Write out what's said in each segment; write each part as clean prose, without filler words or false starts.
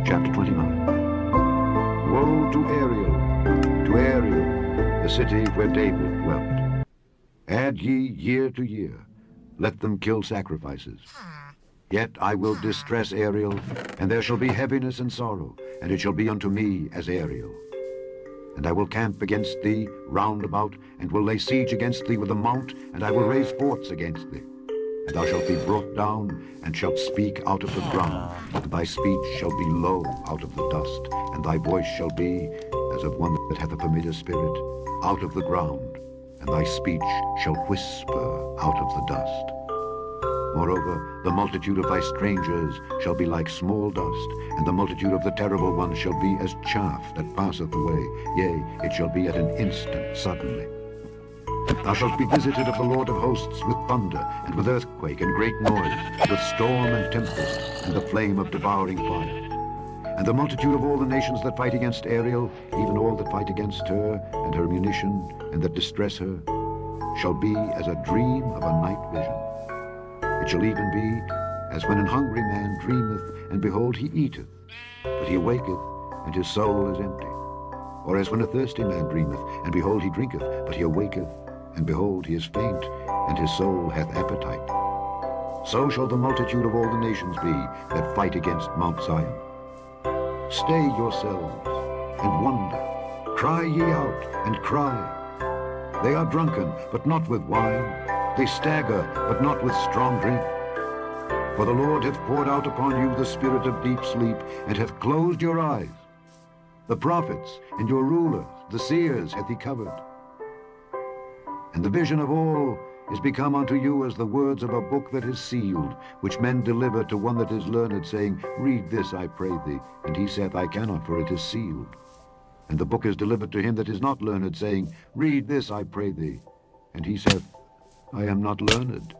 Chapter 29. Woe to Ariel, the city where David dwelt. Add ye year to year, let them kill sacrifices. Yet I will distress Ariel, and there shall be heaviness and sorrow, and it shall be unto me as Ariel. And I will camp against thee round about, and will lay siege against thee with a mount, and I will raise forts against thee. And thou shalt be brought down, and shalt speak out of the ground, and thy speech shall be low out of the dust, and thy voice shall be as of one that hath a familiar spirit, out of the ground, and thy speech shall whisper out of the dust. Moreover, the multitude of thy strangers shall be like small dust, and the multitude of the terrible ones shall be as chaff that passeth away. Yea, it shall be at an instant suddenly. Thou shalt be visited of the Lord of hosts with thunder, and with earthquake and great noise, with storm and tempest, and the flame of devouring fire. And the multitude of all the nations that fight against Ariel, even all that fight against her, and her munition, and that distress her, shall be as a dream of a night vision. It shall even be as when an hungry man dreameth, and behold he eateth, but he awaketh, and his soul is empty. Or as when a thirsty man dreameth, and behold he drinketh, but he awaketh, and behold he is faint, and his soul hath appetite. So shall the multitude of all the nations be that fight against Mount Zion. Stay yourselves, and wonder. Cry ye out, and cry. They are drunken, but not with wine. They stagger, but not with strong drink. For the Lord hath poured out upon you the spirit of deep sleep, and hath closed your eyes. The prophets and your rulers, the seers, hath he covered. And the vision of all is become unto you as the words of a book that is sealed, which men deliver to one that is learned, saying, Read this, I pray thee. And he saith, I cannot, for it is sealed. And the book is delivered to him that is not learned, saying, Read this, I pray thee. And he saith, I am not learned.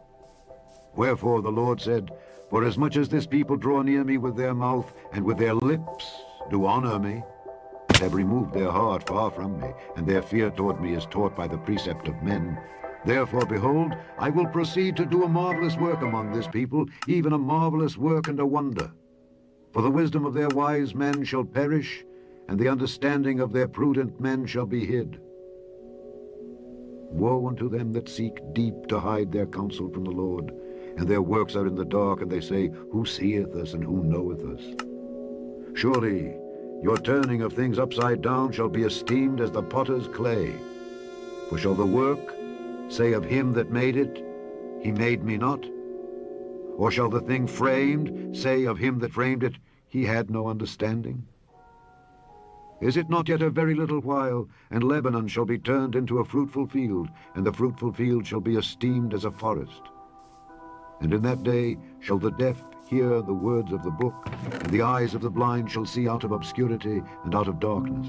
Wherefore the Lord said, Forasmuch as this people draw near me with their mouth, and with their lips do honor me, and have removed their heart far from me, and their fear toward me is taught by the precept of men. Therefore, behold, I will proceed to do a marvelous work among this people, even a marvelous work and a wonder. For the wisdom of their wise men shall perish, and the understanding of their prudent men shall be hid. Woe unto them that seek deep to hide their counsel from the Lord, and their works are in the dark, and they say, Who seeth us, and who knoweth us? Surely your turning of things upside down shall be esteemed as the potter's clay. For shall the work say of him that made it, He made me not? Or shall the thing framed say of him that framed it, He had no understanding? Is it not yet a very little while, and Lebanon shall be turned into a fruitful field, and the fruitful field shall be esteemed as a forest? And in that day shall the deaf hear the words of the book, and the eyes of the blind shall see out of obscurity and out of darkness.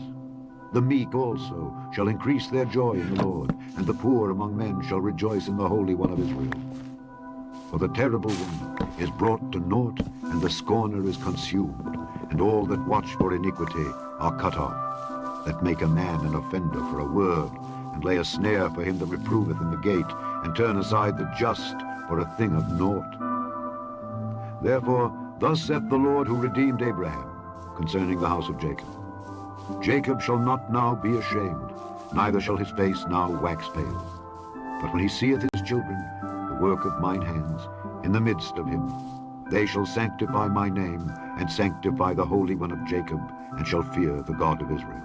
The meek also shall increase their joy in the Lord, and the poor among men shall rejoice in the Holy One of Israel. For the terrible one is brought to naught, and the scorner is consumed, and all that watch for iniquity are cut off, that make a man an offender for a word, and lay a snare for him that reproveth in the gate, and turn aside the just for a thing of naught. Therefore, thus saith the Lord who redeemed Abraham concerning the house of Jacob. Jacob shall not now be ashamed, neither shall his face now wax pale. But when he seeth his children, the work of mine hands, in the midst of him, they shall sanctify my name, and sanctify the Holy One of Jacob, and shall fear the God of Israel.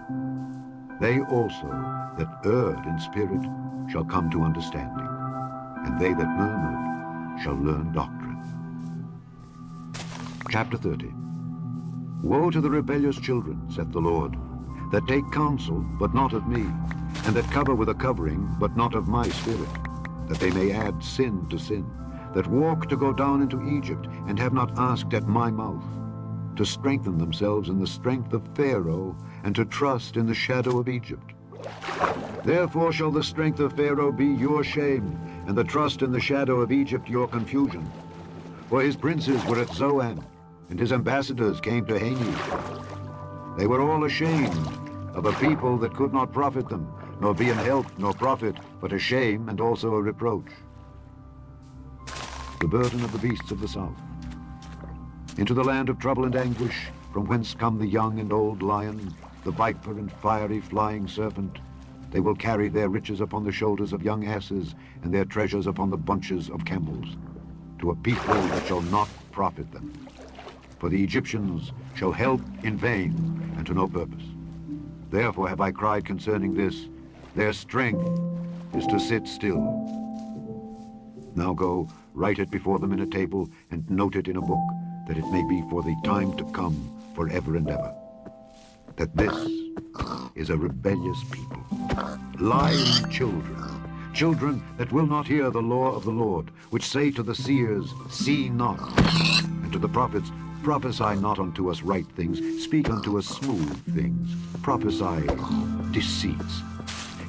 They also that erred in spirit shall come to understanding, and they that murmured shall learn doctrine. Chapter 30. Woe to the rebellious children, saith the Lord, that take counsel, but not of me, and that cover with a covering, but not of my spirit, that they may add sin to sin, that walk to go down into Egypt, and have not asked at my mouth, to strengthen themselves in the strength of Pharaoh, and to trust in the shadow of Egypt. Therefore shall the strength of Pharaoh be your shame, and the trust in the shadow of Egypt your confusion. For his princes were at Zoan, and his ambassadors came to Hanes. They were all ashamed of a people that could not profit them, nor be an help nor profit, but a shame and also a reproach. The burden of the beasts of the south. Into the land of trouble and anguish, from whence come the young and old lion, the viper and fiery flying serpent. They will carry their riches upon the shoulders of young asses, and their treasures upon the bunches of camels, to a people that shall not profit them. For the Egyptians shall help in vain, and to no purpose. Therefore have I cried concerning this, their strength is to sit still. Now go, write it before them in a table, and note it in a book, that it may be for the time to come, forever and ever. That this is a rebellious people, lying children, children that will not hear the law of the Lord, which say to the seers, see not, and to the prophets, prophesy not unto us right things, speak unto us smooth things, prophesy deceits.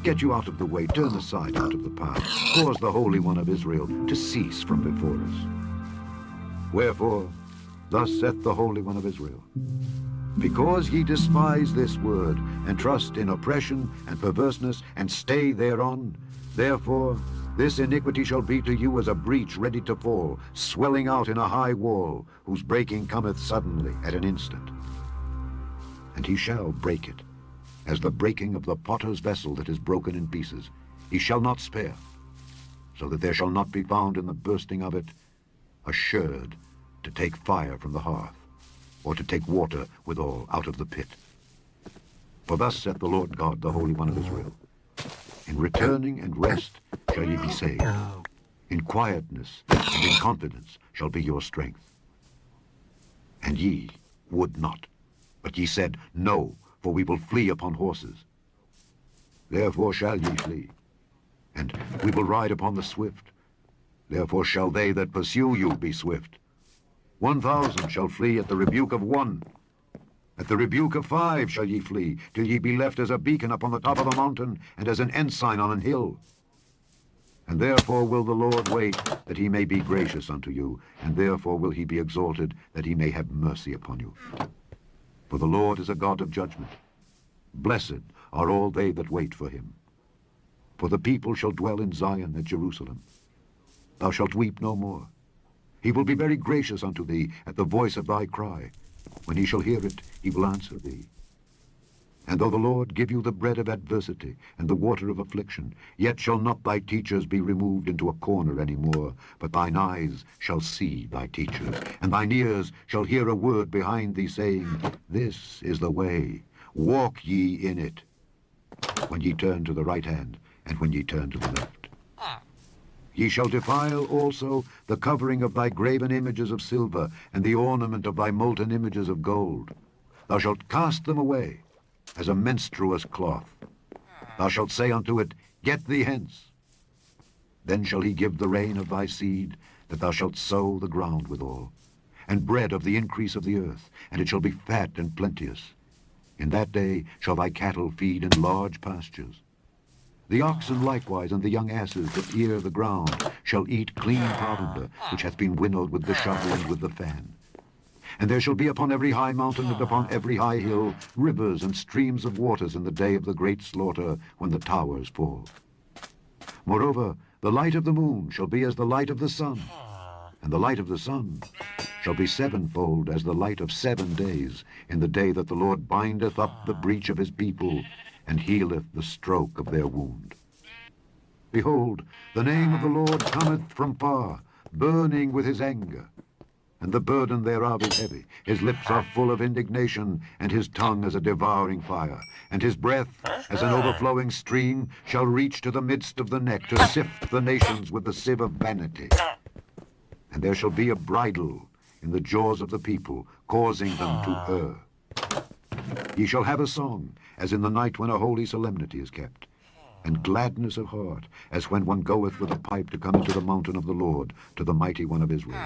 Get you out of the way, turn aside out of the path, cause the Holy One of Israel to cease from before us. Wherefore, thus saith the Holy One of Israel, because ye despise this word, and trust in oppression and perverseness, and stay thereon, therefore this iniquity shall be to you as a breach ready to fall, swelling out in a high wall, whose breaking cometh suddenly at an instant. And he shall break it, as the breaking of the potter's vessel that is broken in pieces. He shall not spare, so that there shall not be found in the bursting of it a sherd to take fire from the hearth, or to take water withal out of the pit. For thus saith the Lord God, the Holy One of Israel, in returning and rest shall ye be saved. In quietness and in confidence shall be your strength. And ye would not, but ye said, no, for we will flee upon horses. Therefore shall ye flee, and we will ride upon the swift. Therefore shall they that pursue you be swift. 1,000 shall flee at the rebuke of one. At the rebuke of 5 shall ye flee, till ye be left as a beacon upon the top of a mountain, and as an ensign on an hill. And therefore will the Lord wait, that he may be gracious unto you, and therefore will he be exalted, that he may have mercy upon you. For the Lord is a God of judgment. Blessed are all they that wait for him. For the people shall dwell in Zion at Jerusalem. Thou shalt weep no more. He will be very gracious unto thee at the voice of thy cry. When he shall hear it, he will answer thee. And though the Lord give you the bread of adversity and the water of affliction, yet shall not thy teachers be removed into a corner any more, but thine eyes shall see thy teachers, and thine ears shall hear a word behind thee, saying, this is the way, walk ye in it, when ye turn to the right hand, and when ye turn to the left. Ye shall defile also the covering of thy graven images of silver, and the ornament of thy molten images of gold. Thou shalt cast them away, as a menstruous cloth. Thou shalt say unto it, get thee hence. Then shall he give the rain of thy seed, that thou shalt sow the ground withal, and bread of the increase of the earth, and it shall be fat and plenteous. In that day shall thy cattle feed in large pastures. The oxen likewise and the young asses that ear the ground shall eat clean provender, which hath been winnowed with the shovel and with the fan. And there shall be upon every high mountain and upon every high hill rivers and streams of waters in the day of the great slaughter, when the towers fall. Moreover, the light of the moon shall be as the light of the sun, and the light of the sun shall be sevenfold as the light of 7 days, in the day that the Lord bindeth up the breach of his people, and healeth the stroke of their wound. Behold, the name of the Lord cometh from far, burning with his anger, and the burden thereof is heavy. His lips are full of indignation, and his tongue as a devouring fire, and his breath as an overflowing stream shall reach to the midst of the neck, to sift the nations with the sieve of vanity. And there shall be a bridle in the jaws of the people, causing them to err. Ye shall have a song, as in the night when a holy solemnity is kept, and gladness of heart, as when one goeth with a pipe to come into the mountain of the Lord, to the mighty one of Israel.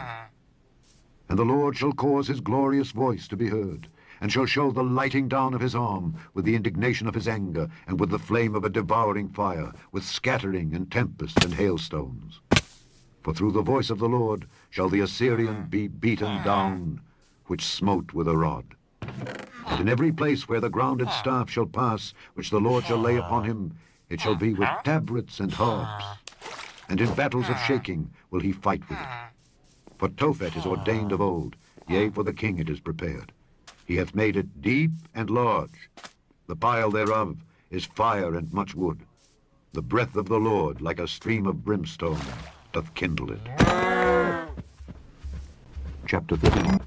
And the Lord shall cause his glorious voice to be heard, and shall show the lighting down of his arm, with the indignation of his anger, and with the flame of a devouring fire, with scattering and tempest and hailstones. For through the voice of the Lord shall the Assyrian be beaten down, which smote with a rod. And in every place where the grounded staff shall pass, which the Lord shall lay upon him, it shall be with tabrets and harps, and in battles of shaking will he fight with it. For Tophet is ordained of old, yea, for the king it is prepared. He hath made it deep and large. The pile thereof is fire and much wood. The breath of the Lord, like a stream of brimstone, doth kindle it. Chapter 31.